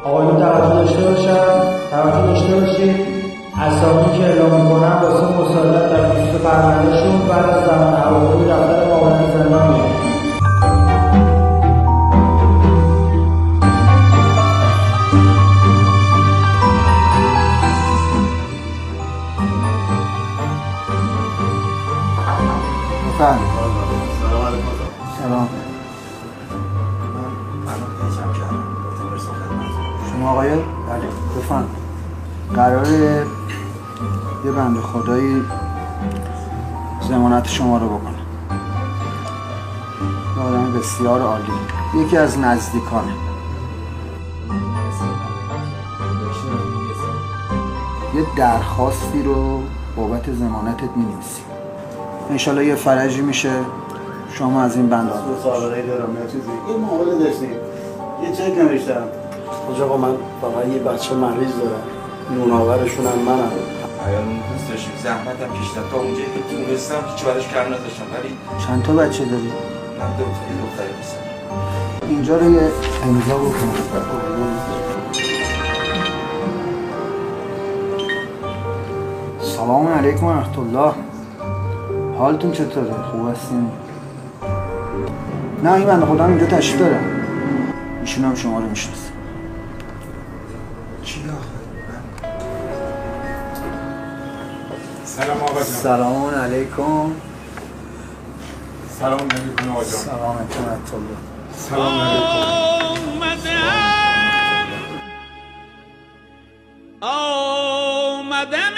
آقایون توجه داشته باشید اسامی که اعلام میکنم واسه مساعدت در خصوص پروندهشون بعد از زمان هواخوری دفتر معاونت زندان میاد. سلام. شما آقای؟ بله بفرمایید. قراره یه بنده خدایی ضمانت شما رو بکنه. یه آدم بسیار عالی، یکی از نزدیکانه. یه درخواستی رو بابت ضمانتت می‌نویسی. انشالله یه فرجی میشه شما از این بند آزاد. مسابقه دارم یا چیزی یه معامله داشتیم یه چک نوشتم. آقا من فقط یه بچه مریض دارم، نوناورشون هم منم. ایالون دوست داشتیم زحمتم کشیدم تا اونجایی که تونستم هیچ براش کار نداشتم. ولی چند تا بچه داری؟ من دختری بسن. اینجا رو یه امضا بکن. سلام علیکم و رحمت الله. حالتون چطوره؟ خوب هستین؟ نه این بنده خودم اینجا تشریف دارم. ایشون هم شما رو میشناسه. چی آخه؟ سلام آقا جان. سلام علیکم. سلام علیکم آقا جان. سلام علیکم و رحمت الله. سلام علیکم. آمدم